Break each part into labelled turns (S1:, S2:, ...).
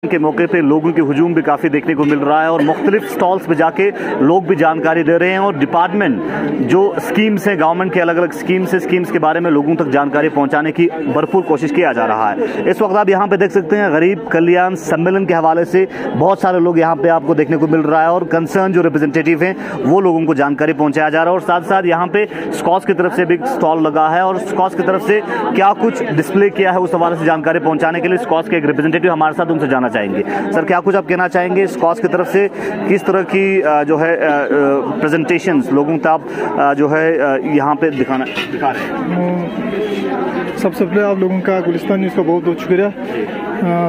S1: के मौके पे लोगों की हुजूम भी काफ़ी देखने को मिल रहा है और मुख्तलिफ स्टॉल्स पे जाके लोग भी जानकारी दे रहे हैं और डिपार्टमेंट जो स्कीम्स हैं, गवर्नमेंट के अलग अलग स्कीम्स के बारे में लोगों तक जानकारी पहुंचाने की भरपूर कोशिश किया जा रहा है। इस वक्त आप यहाँ पे देख सकते हैं गरीब कल्याण सम्मेलन के हवाले से बहुत सारे लोग यहाँ पे आपको देखने को मिल रहा है और कंसर्न जो रिप्रेजेंटेटिव हैं वो लोगों को जानकारी पहुँचाया जा रहा है और साथ साथ यहाँ पे स्कॉच की तरफ से भी स्टॉल लगा है और स्कॉच की तरफ से क्या कुछ डिस्प्ले किया है उस हवाले से जानकारी पहुँचाने के लिए स्कॉच के एक रिप्रेजेंटेटिव हमारे साथ, उनसे जाना चाहेंगे। सर, क्या कुछ आप कहना चाहेंगे स्कॉच की तरफ से किस तरह की जो है प्रेजेंटेशंस लोगों तक आप जो है यहाँ पे दिखा रहे हैं?
S2: सबसे पहले आप लोगों का गुलिस्तान न्यूज़ का बहुत बहुत शुक्रिया।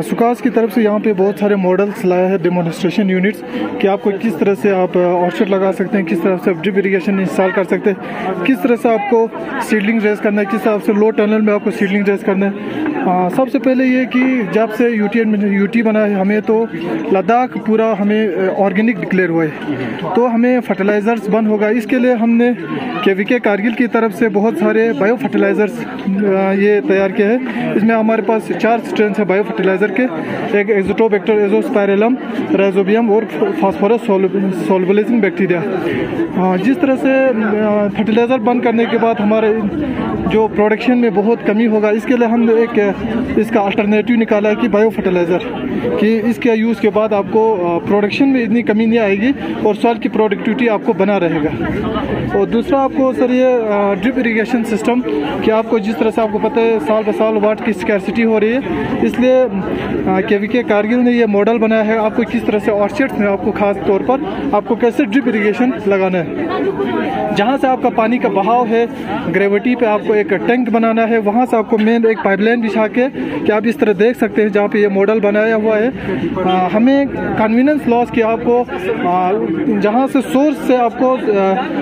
S2: सुकास की तरफ से यहाँ पे बहुत सारे मॉडल्स लाया है, डेमोन्स्ट्रेशन यूनिट्स, कि आपको किस तरह से आप ऑर्चर्ड लगा सकते हैं, किस तरह से आप ड्रिप इरीगेशन इंस्टॉल कर सकते हैं, किस तरह से आपको सीडलिंग रेस करना है, किस तरह से लो टनल में आपको सीडलिंग रेस करना है। सबसे पहले ये कि जब से यूटी बना है हमें तो लद्दाख पूरा हमें ऑर्गेनिक डिक्लेयर हुआ है, तो हमें फर्टिलाइज़र्स बंद होगा। इसके लिए हमने केवीके कारगिल की तरफ से बहुत सारे बायो फर्टिलाइज़र्स ये तैयार किए हैं। इसमें हमारे पास 4 स्ट्रेन है बायो फर्टिलाइज़र के, एक एग्जोटोबैक्टर एजोस्पाइरलम, राइजोबियम और फास्फोरस सोलबलाइजिंग बैक्टीरिया। जिस तरह से फर्टिलाइज़र बंद करने के बाद हमारे जो प्रोडक्शन में बहुत कमी होगा, इसके लिए हमने एक इसका अल्टरनेटिव निकाला है कि बायो फर्टिलाइज़र, कि इसके यूज़ के बाद आपको प्रोडक्शन में इतनी कमी नहीं आएगी और सॉइल की प्रोडक्टिविटी आपको बना रहेगा। और दूसरा आपको सर ये ड्रिप इरीगेशन सिस्टम, कि आपको जिस तरह से आपको पता है साल ब साल वाटर की स्कैरसिटी हो रही है, इसलिए केवीके कारगिल ने ये मॉडल बनाया है आपको किस तरह से ऑर्चर्ड्स में आपको खास तौर पर आपको कैसे ड्रिप इरीगेशन लगाना है। जहाँ से आपका पानी का बहाव है, ग्रेविटी पे आपको एक टैंक बनाना है, वहाँ से आपको मेन एक पाइपलाइन बिछा के, कि आप इस तरह देख सकते हैं जहाँ पे ये मॉडल बनाया हुआ है। हमें कन्वीनियंस लॉस कि आपको जहाँ से सोर्स से आपको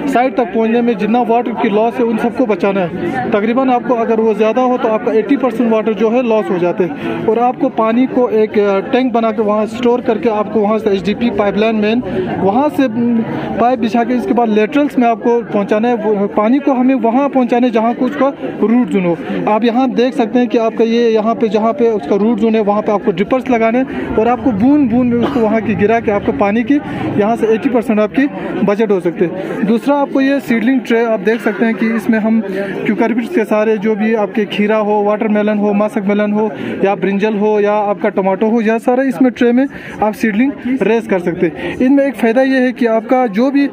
S2: साइड तक पहुँचने में जितना वाटर की लॉस है उन सबको बचाना है। तकरीबन आपको अगर वो ज़्यादा हो तो आपका 80% वाटर जो है लॉस हो जाते हैं और आपको पानी को एक टैंक बना के वहाँ स्टोर करके आपको वहाँ से HDP पाइपलाइन मेन वहाँ से पाइप बिछा के इसके बाद लेटरल्स में आपको पहुँचाना है। पानी को हमें वहाँ पहुँचाना है जहाँ कुछ का रूट जोन हो। आप यहाँ देख सकते हैं कि आपका ये यहाँ पे जहाँ पे उसका रूट जोन है वहाँ पे आपको ड्रिपर्स लगाने और आपको बूंद बूंद में उसको वहाँ की गिरा के आपको पानी की यहाँ से 80% आपकी बजट हो सकते हैं। दूसरा आपको ये सीडलिंग ट्रे आप देख सकते हैं कि इसमें हम क्यूकरबिट्स के सारे जो भी आपके खीरा हो, वाटरमेलन हो, मासक मेलन हो या ब्रिंजल हो या आपका टमाटो हो, यह सारा इसमें ट्रे में आप सीडलिंग रेस कर सकते हैं। इनमें एक फ़ायदा ये है कि आपका जो भी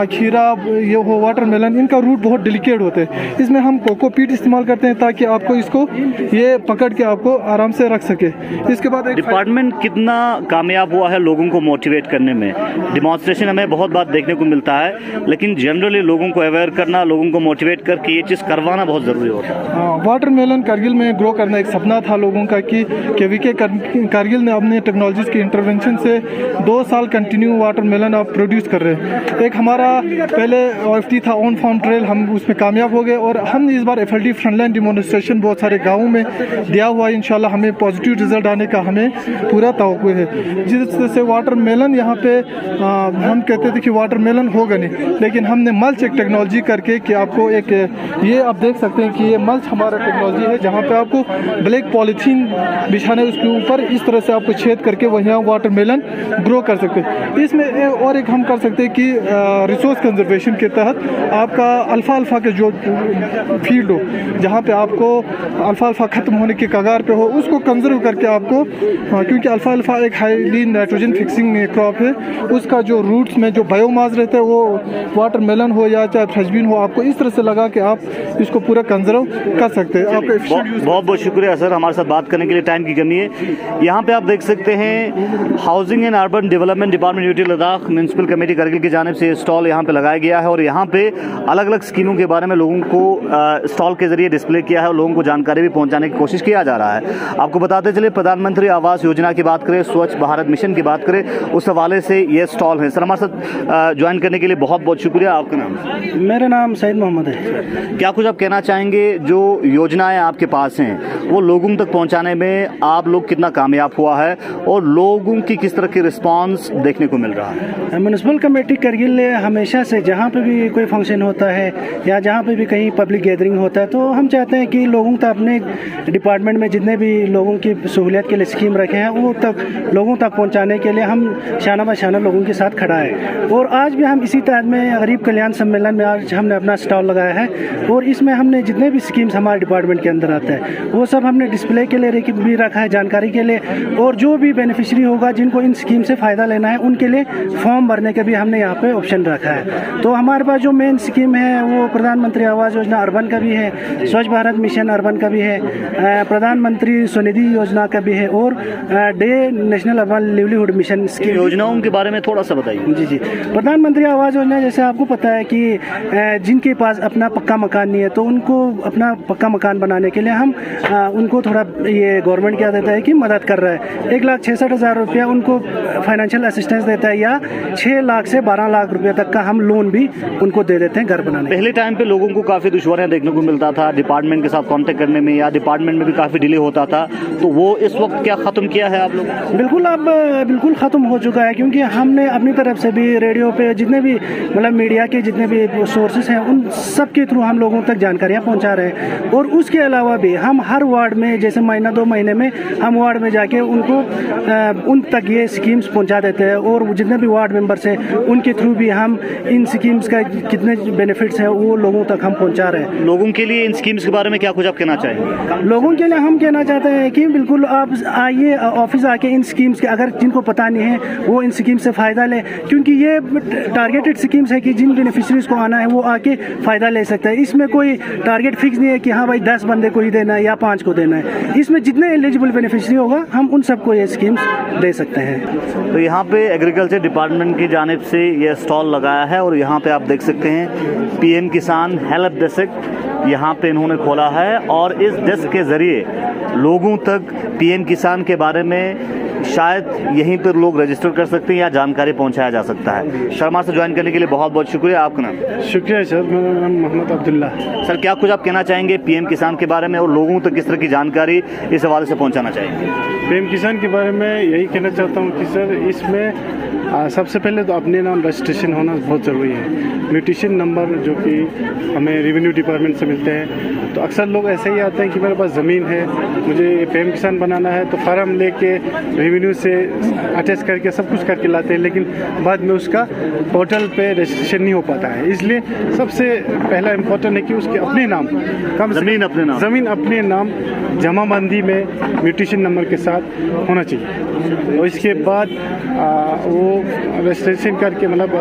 S2: खीरा ये हो, वाटरमेलन, इनका रूट बहुत डिलिकेट होते हैं। इसमें हम कोकोपीट इस्तेमाल करते हैं ताकि आपको इसको ये पकड़ के आपको आराम से रख सके। इसके बाद
S1: डिपार्टमेंट कितना कामयाब हुआ है लोगों को मोटिवेट करने में? डिमॉन्स्ट्रेशन हमें बहुत बात देखने को मिलता है, लेकिन जनरली लोगों को अवेयर करना, लोगों को मोटिवेट करके ये चीज़ करवाना बहुत ज़रूरी होता है।
S2: वाटरमेलन कारगिल में ग्रो करना एक सपना था लोगों का कि केवीके कारगिल ने अपने टेक्नोलॉजीज़ के इंटरवेंशन से 2 साल कंटिन्यू वाटरमेलन आप प्रोड्यूस कर रहे हैं। एक हमारा पहले OFT था, ऑन फार्म ट्रेल, हम उसमें कामयाब हो गए और हमने इस बार FLD फ्रंटलाइन डिमॉन्स्ट्रेशन बहुत सारे गाँवों में दिया हुआ है। इंशाल्लाह हमें पॉजिटिव रिजल्ट आने का हमें पूरा तवक्कुह है। जिस तरह से वाटरमेलन यहाँ पे हम कहते थे कि वाटरमेलन होगा नहीं, लेकिन हमने मल्च एक टेक्नोलॉजी करके कि आपको एक ये आप देख सकते हैं कि ये मल्च हमारा टेक्नोलॉजी है जहाँ पे आपको ब्लैक पॉलीथीन बिछाना है, उसके ऊपर इस तरह से आपको छेद करके वहीं वाटरमेलन ग्रो कर सकते हैं। इसमें और एक हम कर सकते हैं कि रिसोर्स कंजर्वेशन के तहत आपका अल्फ़ा के जो फील्ड हो, जहाँ पे आपको अल्फ़ा ख़त्म होने के कगार पे हो, उसको कंजर्व करके आपको, क्योंकि अल्फ़ा एक हाईली नाइट्रोजन फिक्सिंग क्रॉप है, उसका जो रूट्स में जो बायोमास रहता है वो वाटरमेलन हो या चाहे फ्रेशबीन हो, आपको इस तरह से लगा के आप इसको पूरा कंजर्व कर सकते हैं। आपका
S1: बहुत बहुत शुक्रिया सर, हमारे साथ बात करने के लिए। टाइम की कमी है। यहाँ पे आप देख सकते हैं housing and urban development department UT Ladakh municipal committee Kargil की जानिब से स्टॉल यहाँ पे लगाया गया है और यहाँ पे अलग अलग स्कीमों के बारे में लोगों को स्टॉल के जरिए डिस्प्ले किया है और लोगों को जानकारी भी पहुँचाने की कोशिश किया जा रहा है। आपको बताते चले प्रधानमंत्री आवास योजना की बात करें, स्वच्छ भारत मिशन की बात करें, उस हवाले से ये स्टॉल है। सर, हमारे साथ ज्वाइन करने के लिए बहुत बहुत शुक्रिया। आपका नाम?
S3: मेरा नाम सईद मोहम्मद है।
S1: क्या कुछ आप कहना चाहेंगे, जो योजनाएं आपके पास हैं वो लोगों तक पहुंचाने में आप लोग कितना कामयाब हुआ है और लोगों की किस तरह की रिस्पांस देखने को मिल रहा है?
S3: म्यूनसिपल कमेटी करगिल हमेशा से जहाँ पे भी कोई फंक्शन होता है या जहाँ पे भी कहीं पब्लिक गैदरिंग होता है तो हम चाहते हैं कि लोगों तक अपने डिपार्टमेंट में जितने भी लोगों की सहूलियत के लिए स्कीम रखे हैं वो तक लोगों तक पहुँचाने के लिए हम शाना बशाना लोगों के साथ खड़ा है। और आज भी हम इसी तहत में गरीब कल्याण सम्मेलन में आज हमने अपना स्टॉल लगाया है और इसमें हमने जितने भी स्कीम्स हमारे डिपार्टमेंट के अंदर आते हैं वो सब हमने डिस्प्ले के लिए भी रखा है, जानकारी के लिए। और जो भी बेनिफिशरी होगा जिनको इन स्कीम से फ़ायदा लेना है उनके लिए फॉर्म भरने का भी हमने यहाँ पे ऑप्शन रखा है। तो हमारे पास जो मेन स्कीम है वो प्रधानमंत्री आवास योजना अर्बन का भी है, स्वच्छ भारत मिशन अर्बन का भी है, प्रधानमंत्री स्वनिधि योजना का भी है और day national urban livelihood mission scheme.
S1: योजनाओं के बारे में थोड़ा सा बताइए।
S3: जी, प्रधानमंत्री आवास योजना जैसे आपको पता है कि जिनके पास अपना पक्का मकान नहीं है तो उनको अपना पक्का मकान बनाने के लिए हम उनको थोड़ा ये गवर्नमेंट क्या देता है कि मदद कर रहा है। 1,66,000 रुपया उनको फाइनेंशियल असिस्टेंस देता है या 6 लाख से 12 लाख रुपया तक का हम लोन भी उनको दे देते हैं घर बनाने।
S1: पहले टाइम पे लोगों को काफ़ी दुश्वारियां देखने को मिलता था डिपार्टमेंट के साथ कांटेक्ट करने में या डिपार्टमेंट में भी काफ़ी डिले होता था, तो वो इस वक्त क्या ख़त्म किया है आप लोग?
S3: बिल्कुल, अब बिल्कुल ख़त्म हो चुका है क्योंकि हमने अपनी तरफ से भी रेडियो पे जितने भी मतलब मीडिया के जितने भी सोर्सेस हैं उन सब के थ्रू हम लोगों तक जानकारियाँ पहुँचा रहे हैं। और उसके अलावा भी हम हर वार्ड में जैसे महीना 2 महीने में हम वार्ड में जाके उनको उन तक ये स्कीम्स पहुँचा देते हैं और जितने भी वार्ड मेंबर्स हैं उनके थ्रू भी हम इन स्कीम्स का कितने बेनिफिट्स हैं वो लोगों तक हम पहुँचा रहे हैं।
S1: लोगों के लिए इन स्कीम्स के बारे में क्या कुछ आप कहना चाहेंगे?
S3: लोगों के लिए हम कहना चाहते हैं कि बिल्कुल आप आइए ऑफिस आके इन स्कीम्स के अगर जिनको पता नहीं है वो इन स्कीम से फ़ायदा लें क्योंकि ये टारगेटेड स्कीम्स है कि जिन बेनिफिशरीज को आना है वो आके फ़ायदा ले सकता है। इसमें कोई टारगेट फिक्स नहीं है कि हाँ भाई 10 बंदे को ही देना है या 5 को देना है। इसमें जितने एलिजिबल बेनिफिशरी होगा हम उन सबको ये स्कीम्स दे सकते हैं।
S1: तो यहाँ पे एग्रीकल्चर डिपार्टमेंट की जानिब से ये स्टॉल लगाया है और यहाँ पे आप देख सकते हैं पीएम किसान हेल्प डेस्क यहाँ पे इन्होंने खोला है और इस डेस्क के ज़रिए लोगों तक पीएम किसान के बारे में शायद यहीं पर लोग रजिस्टर कर सकते हैं या जानकारी पहुंचाया जा सकता है। शर्मा से ज्वाइन करने के लिए बहुत बहुत शुक्रिया। आपका नाम?
S2: शुक्रिया सर, मेरा नाम मोहम्मद अब्दुल्ला।
S1: सर, क्या कुछ आप कहना चाहेंगे पीएम किसान के बारे में और लोगों तक किस तरह की जानकारी इस हवाले से पहुंचाना चाहेंगे?
S2: पीएम किसान के बारे में यही कहना चाहता हूँ कि सर इसमें सबसे पहले तो अपने नाम रजिस्ट्रेशन होना बहुत ज़रूरी है। म्यूटेशन नंबर जो कि हमें रेवेन्यू डिपार्टमेंट से मिलते हैं तो अक्सर लोग ऐसे ही आते हैं कि मेरे पास ज़मीन है, मुझे पीएम किसान बनाना है, तो फार्म लेके रेवेन्यू से अटैच करके सब कुछ करके लाते हैं, लेकिन बाद में उसका पोर्टल पे रजिस्ट्रेशन नहीं हो पाता है। इसलिए सबसे पहला इम्पोर्टेंट है कि उसके अपने नाम ज़मीन अपने नाम जमाबंदी में म्यूटेशन नंबर के साथ होना चाहिए। और इसके बाद वो रजिस्ट्रेशन करके मतलब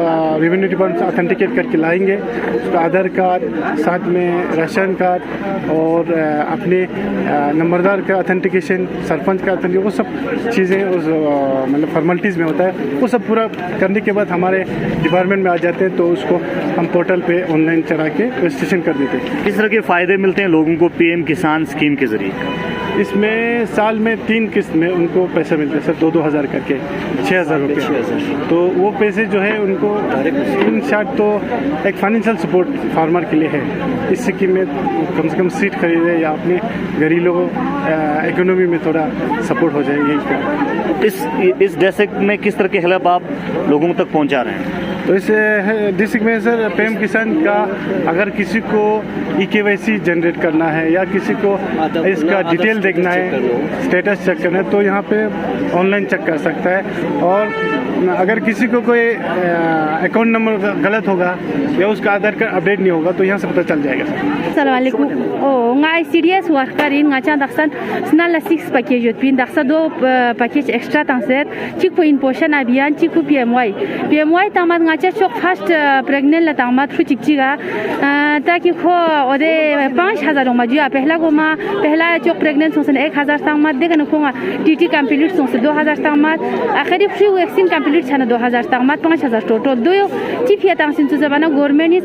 S2: रेवेन्यू डिपार्टमेंट से ऑथेंटिकेट करके लाएंगे उसका आधार कार्ड, साथ में राशन कार्ड और अपने नंबरदार का ऑथेंटिकेशन, सरपंच का ऑथेंटिकेशन, वो सब चीज़ें उस मतलब फॉर्मेलिटीज़ में होता है। वो सब पूरा करने के बाद हमारे डिपार्टमेंट में आ जाते हैं तो उसको हम पोर्टल पे ऑनलाइन चढ़ा के रजिस्ट्रेशन कर देते हैं।
S1: किस तरह के फ़ायदे मिलते हैं लोगों को पीएम किसान स्कीम के ज़रिए?
S2: इसमें साल में 3 किस्त में उनको पैसे मिलते हैं सर, 2-2 हज़ार करके 6,000 रुपये। तो वो पैसे जो है उनको इन शॉर्ट तो एक फाइनेंशियल सपोर्ट फार्मर के लिए है। इस स्कीम में कम से कम सीड खरीदे या अपने गरीबों को इकोनॉमी में थोड़ा सपोर्ट हो जाए, यही।
S1: इस डेस्क में किस तरह की हेल्प आप लोगों तक पहुंचा रहे हैं?
S2: तो इस डिस्ट्रिक्ट में सर पीएम किसान का अगर किसी को EKYC जनरेट करना है या किसी को इसका डिटेल देखना है, स्टेटस चेक करना है, तो यहाँ पे ऑनलाइन चेक कर सकता है। और अगर किसी को कोई अकाउंट नंबर गलत होगा या उसका आधार कार्ड अपडेट नहीं होगा तो यहाँ से पता चल जाएगा।
S4: Assalamualaikum. Oh, ngai CDS workerin ngaca daksan snala 6 package pin daksa 2 package extra tangset chik po in portion abian chik po PMY tamat ngaca chok first pregnant la tamat khu chik chiga ताकि खो ओदे 5,000 मा जुआ पहला चोक pregnant सोसन 1,000 तांगमा देखन खोंगा TT complete सोसन 2,000 तांगमा आखिरी फ्री वैक्सीन कंप्लीट छना 2,000 तांगमा 5,000 टोटल दो चिफिया तांगसिन तुजबाना गवर्नमेंट इज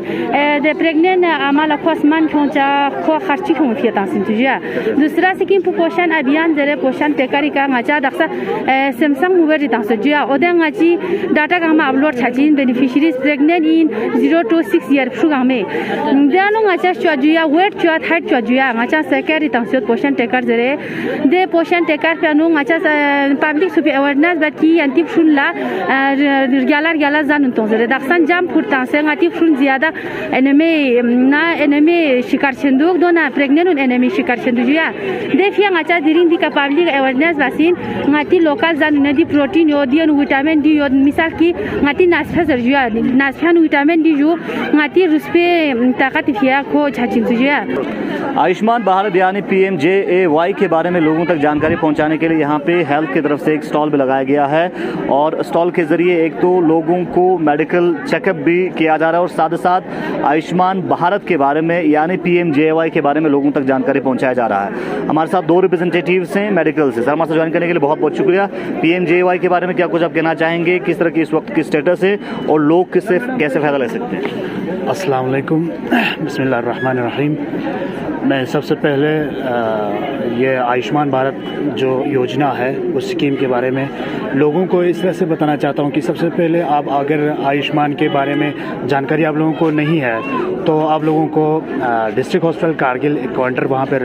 S4: द प्रेग्नेंट आमाला खोसमान खोंचा खो खर्ची खों फिया तांगसिन तुजिया दूसरा स्कीम पोषण अभियान जरे पोषण पेकारी का ngacha daksa सैमसंग मोबाइल तांगस जुआ ओदे ngachi डाटा का हम अपलोड छाचिन beneficiaries pregnant in 0 to 6 year फ्रू गामे Diano ngacha chwajuya wet chwat height chwajuya ngacha secretary tangsiot portion taker zere de portion taker pianu ngacha public super awareness bati antip shunla galar zanun tongzere daksan jam furtan se ngati shun ziyada enemy shikar chenduk dona pregnant un enemy shikar chenduya de fia ngacha dirin di ka public awareness basin ngati local zanun di protein yo di vitamin di yo misal ki ngati nasfa zerjuya nasfa vitamin di jo ngati ruspe ताकत किया को छाचिन तुझे
S1: आयुष्मान भारत यानी PMJAY के बारे में लोगों तक जानकारी पहुंचाने के लिए यहाँ पे हेल्थ की तरफ से एक स्टॉल भी लगाया गया है और स्टॉल के जरिए एक तो लोगों को मेडिकल चेकअप भी किया जा रहा है और साथ ही साथ आयुष्मान भारत के बारे में यानी PMJAY के बारे में लोगों तक जानकारी पहुंचाया जा रहा है। हमारे साथ 2 रिप्रेजेंटेटिव्स हैं मेडिकल से। सर हमारे साथ ज्वाइन करने के लिए बहुत बहुत शुक्रिया। PMJAY के बारे में क्या कुछ आप कहना चाहेंगे, किस तरह की इस वक्त की स्टेटस है और लोग किससे कैसे फ़ायदा ले सकते हैं?
S5: अस्सलाम वालेकुम, बिस्मिल्लाहिर्रहमानिर्रहीम। मैं सबसे पहले ये आयुष्मान भारत जो योजना है उस स्कीम के बारे में लोगों को इस तरह से बताना चाहता हूँ कि सबसे पहले आप अगर आयुष्मान के बारे में जानकारी आप लोगों को नहीं है तो आप लोगों को डिस्ट्रिक्ट हॉस्पिटल कारगिल एक काउंटर वहाँ पर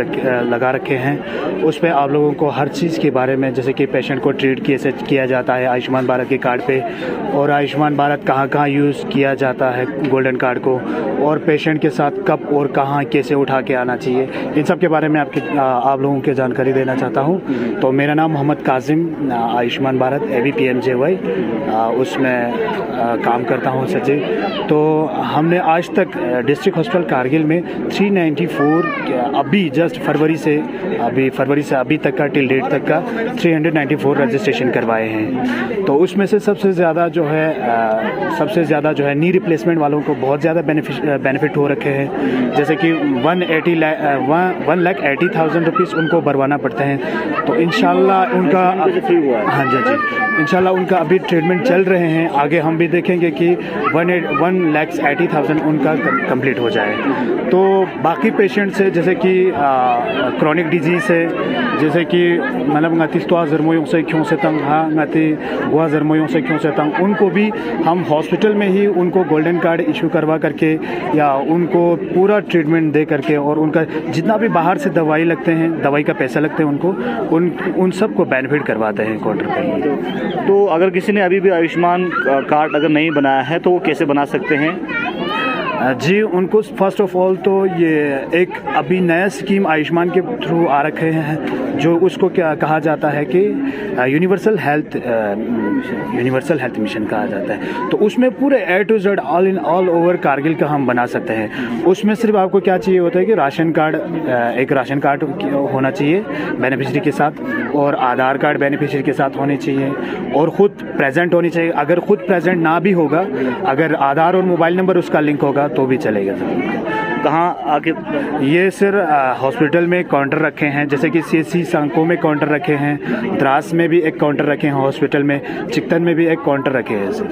S5: लगा रखे हैं। उस पर आप लोगों को हर चीज़ के बारे में, जैसे कि पेशेंट को ट्रीट कैसे किया जाता है आयुष्मान भारत के कार्ड पे, और आयुष्मान भारत कहाँ कहाँ यूज़ किया जाता है गोल्डन कार्ड को, और पेशेंट के साथ कब और कहाँ कैसे उठा के आना चाहिए, इन सब के बारे में आप लोगों को जानकारी देना चाहता हूँ। तो मेरा नाम मोहम्मद काजिम, आयुष्मान भारत AV PMJAY उसमें काम करता हूँ सचिव। तो हमने आज तक डिस्ट्रिक्ट हॉस्पिटल कारगिल में 394 अभी जस्ट फरवरी से अभी तक का टिल डेट तक का 394 रजिस्ट्रेशन करवाए हैं। तो उसमें से सबसे ज़्यादा जो है नी रिप्लेसमेंट वालों को बहुत ज़्यादा बेनिफिट हो रखे हैं। जैसे कि 1,80,000 रुपीज़ उनको भरवाना पड़ते हैं। तो इंशाल्लाह उनका इंशाल्लाह उनका अभी ट्रीटमेंट चल रहे हैं। आगे हम भी देखेंगे कि 1,80,000 उनका कंप्लीट हो जाए। तो बाकी पेशेंट से जैसे कि क्रॉनिक डिजीज़ है, जैसे कि मतलब ngati tua zermoyong से क्यों से तंग ngati गुआ जरमोयों से क्यों से तंग, उनको भी हम हॉस्पिटल में ही उनको गोल्डन कार्ड इशू करवा करके या उनको पूरा ट्रीटमेंट दे करके और उनका जितना भी बाहर से दवाई लगते हैं, दवाई का पैसा लगते हैं उनको उन सब को बेनिफिट करवाते हैं क्वार्टर पे।
S1: तो अगर किसी ने अभी भी आयुष्मान कार्ड अगर नहीं बनाया है तो वो कैसे बना सकते हैं?
S5: जी, उनको फर्स्ट ऑफ ऑल तो ये एक अभी नया स्कीम आयुष्मान के थ्रू आ रखे हैं जो उसको क्या कहा जाता है कि यूनिवर्सल हेल्थ मिशन कहा जाता है। तो उसमें पूरे A to Z all over Kargil का हम बना सकते हैं। उसमें सिर्फ आपको क्या चाहिए होता है कि राशन कार्ड, एक राशन कार्ड होना चाहिए बेनिफिशरी के साथ, और आधार कार्ड बेनिफिशरी के साथ होने चाहिए, और ख़ुद प्रेजेंट होनी चाहिए। अगर ख़ुद प्रेजेंट ना भी होगा, अगर आधार और मोबाइल नंबर उसका लिंक होगा तो भी चलेगा।
S1: कहाँ आके
S5: ये सर हॉस्पिटल में काउंटर रखे हैं, जैसे कि CSC सांको में काउंटर रखे हैं, द्रास में भी एक काउंटर रखे हैं, हॉस्पिटल में चिकतन में भी एक काउंटर रखे हैं सर।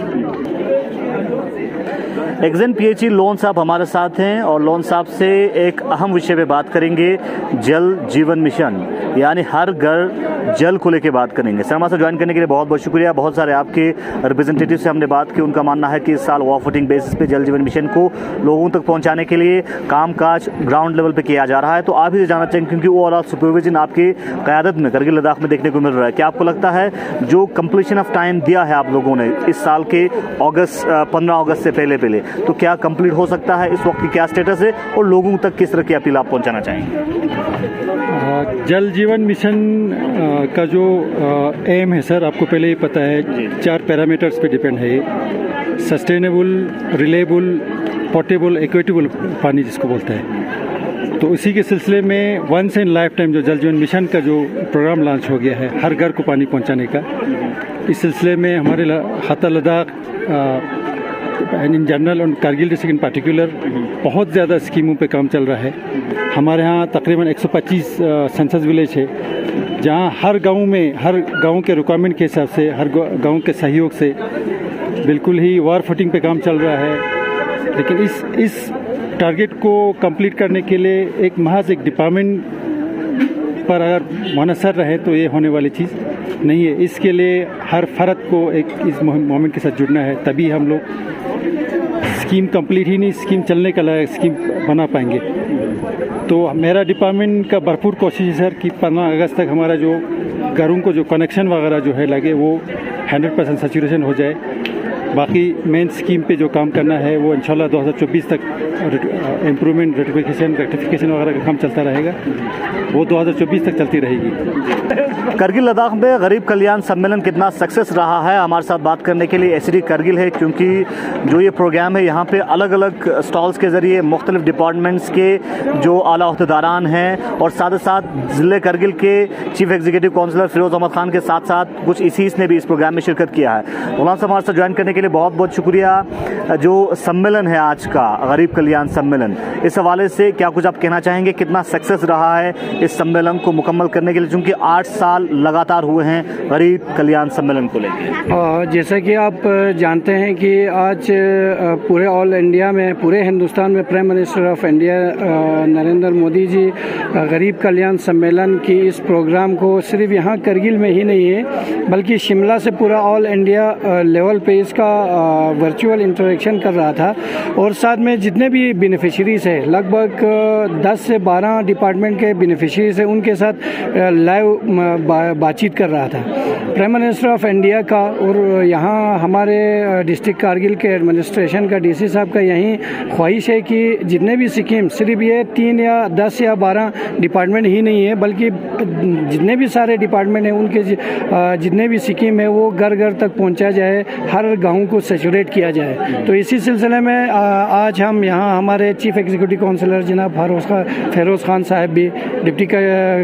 S1: एक्जन PHE लोन साहब हमारे साथ हैं और लोन साहब से एक अहम विषय पे बात करेंगे, जल जीवन मिशन यानी हर घर जल को लेकर बात करेंगे। सर हमारे साथ ज्वाइन करने के लिए बहुत बहुत शुक्रिया। बहुत सारे आपके रिप्रेजेंटेटिव से हमने बात की, उनका मानना है कि इस साल वॉर फुटिंग बेसिस पे जल जीवन मिशन को लोगों तक पहुंचाने के लिए कामकाज ग्राउंड लेवल पे किया जा रहा है। तो आप ही जानना चाहेंगे क्योंकि ओवरऑल सुपरविजन आपकी क़यादत में करगिल लद्दाख में देखने को मिल रहा है, क्या आपको लगता है जो कंप्लीशन ऑफ टाइम दिया है आप लोगों ने इस साल के 15 अगस्त से पहले तो क्या कंप्लीट हो सकता है? इस वक्त की क्या स्टेटस है और लोगों तक किस तरह की अपील आप पहुंचाना चाहेंगे?
S6: जल जीवन मिशन का जो एम है सर, आपको पहले ही पता है 4 पैरामीटर्स पे डिपेंड है ये। सस्टेनेबल, रिलेबल, पोर्टेबल, इक्विटेबल पानी जिसको बोलते हैं। तो इसी के सिलसिले में वंस इन लाइफ टाइम जो जल जीवन मिशन का जो प्रोग्राम लॉन्च हो गया है हर घर को पानी पहुंचाने का, इस सिलसिले में हमारे हाता लद्दाख इन जनरल और कारगिल डिस्ट्रिक्ट इन पार्टिकुलर बहुत ज़्यादा स्कीमों पे काम चल रहा है। हमारे यहाँ तकरीबन 125 सेंसस विलेज है जहाँ हर गांव के रिक्वायरमेंट के हिसाब से, हर गांव के सहयोग से बिल्कुल ही वार फुटिंग पे काम चल रहा है। लेकिन इस टारगेट को कंप्लीट करने के लिए महज एक डिपार्टमेंट पर अगर मुनहसर रहे तो ये होने वाली चीज़ नहीं है। इसके लिए हर फर्द को एक इस मोमेंट के साथ जुड़ना है, तभी हम लोग स्कीम कंप्लीट ही नहीं, स्कीम चलने का लायक स्कीम बना पाएंगे। तो मेरा डिपार्टमेंट का भरपूर कोशिश है सर कि 15 अगस्त तक हमारा जो घरों को जो कनेक्शन वगैरह जो है लगे वो 100% सैचुरेशन हो जाए। बाकी मेन स्कीम पे जो काम करना है वो इंशाल्लाह 2024 तक इम्प्रूवमेंट रेक्टिफिकेशन वगैरह का काम चलता रहेगा, वो 2024 तक चलती रहेगी।
S1: करगिल लद्दाख में गरीब कल्याण सम्मेलन कितना सक्सेस रहा है, हमारे साथ बात करने के लिए एसडी करगिल है, क्योंकि जो ये प्रोग्राम है यहाँ पे अलग अलग स्टॉल्स के ज़रिए मुख्तलिफ डिपार्टमेंट्स के जो आला अहदेदारान हैं और साथ ही साथ ज़िले करगिल के chief executive councillor Firoz Ahmad Khan के साथ साथ कुछ इसीस ने भी इस प्रोग्राम में शिरकत किया है। गुलाम साहब हमारे साथ ज्वाइन करने के लिए बहुत बहुत शुक्रिया। जो सम्मेलन है आज का गरीब कल्याण सम्मेलन, इस हवाले से क्या कुछ आप कहना चाहेंगे, कितना सक्सेस रहा है इस सम्मेलन को मुकम्मल करने के लिए, चूँकि 8 साल लगातार हुए हैं गरीब कल्याण सम्मेलन को लेकर?
S7: जैसा कि आप जानते हैं कि आज पूरे ऑल इंडिया में, पूरे हिंदुस्तान में prime minister of India Narendra Modi ji गरीब कल्याण सम्मेलन की इस प्रोग्राम को सिर्फ यहाँ करगिल में ही नहीं है बल्कि शिमला से पूरा ऑल इंडिया लेवल पे इसका वर्चुअल इंटरेक्शन कर रहा था, और साथ में जितने भी बेनिफिशरीज हैं लगभग 10 से 12 डिपार्टमेंट के बेनिफिशरीज हैं उनके साथ लाइव बातचीत कर रहा था प्राइम मिनिस्टर ऑफ इंडिया का। और यहाँ हमारे डिस्ट्रिक्ट कारगिल के एडमिनिस्ट्रेशन का डीसी साहब का यही ख्वाहिश है कि जितने भी स्कीम, सिर्फ ये 3 या 10 या 12 डिपार्टमेंट ही नहीं है बल्कि जितने भी सारे डिपार्टमेंट हैं उनके जितने भी स्कीम है वो घर घर तक पहुँचा जाए, हर गाँव को सैचुरेट किया जाए। तो इसी सिलसिले में आज हम यहाँ हमारे चीफ एग्जीक्यूटिव काउंसलर जनाब फिरोज़ खान साहब भी, डिप्टी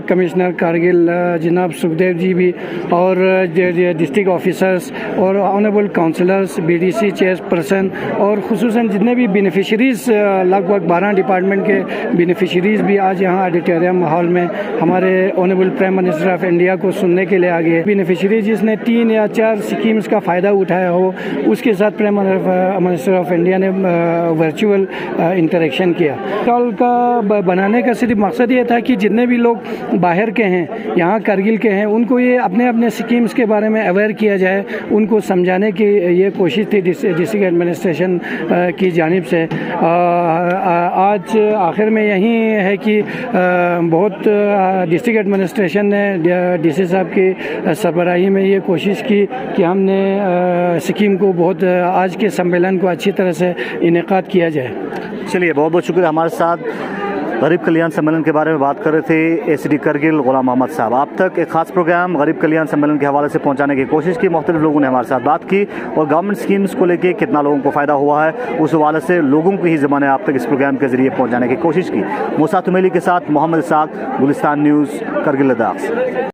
S7: कमिश्नर कारगिल जनाब सुखदेव जी भी, और डिस्ट्रिक्ट ऑफिसर्स और ऑनरेबल काउंसलर्स, बीडीसी चेयरपर्सन और खुसूसन जितने भी बेनिफिशरीज लगभग 12 डिपार्टमेंट के बेनिफिशरीज भी आज यहाँ ऑडिटोरियम हॉल में हमारे honourable prime minister of India को सुनने के लिए आ गए। बेनिफिशरीज जिसने 3 या 4 स्कीम्स का फ़ायदा उठाया हो उसके साथ प्राइम मिनिस्टर ऑफ इंडिया ने वर्चुअल इंटरेक्शन किया। स्टॉल का बनाने का सिर्फ मकसद ये था कि जितने भी लोग बाहर के हैं, यहाँ करगिल के हैं, उनको ये अपने अपने स्कीम्स के बारे में अवेयर किया जाए, उनको समझाने की ये कोशिश थी डिस्ट्रिक्ट एडमिनिस्ट्रेशन की जानिब से। आज आखिर में यही है कि बहुत डिस्ट्रिक्ट एडमिनिस्ट्रेशन ने डीसी साहब की सरबराही में ये कोशिश की कि हमने स्कीम को बहुत आज के सम्मेलन को अच्छी तरह से इनेकाद किया जाए।
S1: चलिए, बहुत बहुत शुक्रिया। हमारे साथ गरीब कल्याण सम्मेलन के बारे में बात कर रहे थे एसडी करगिल गुलाम मोहम्मद साहब। आप तक एक खास प्रोग्राम गरीब कल्याण सम्मेलन के हवाले से पहुंचाने की कोशिश की, मुख्तलिफ लोगों ने हमारे साथ बात की और गवर्नमेंट स्कीम्स को लेकर कितना लोगों को फ़ायदा हुआ है उस हवाले से लोगों की ही ज़बानें आप तक इस प्रोग्राम के जरिए पहुँचाने की कोशिश की। मूसा तुमेली के साथ मोहम्मद इसाक, गुलिस्तान न्यूज़, करगिल लद्दाख।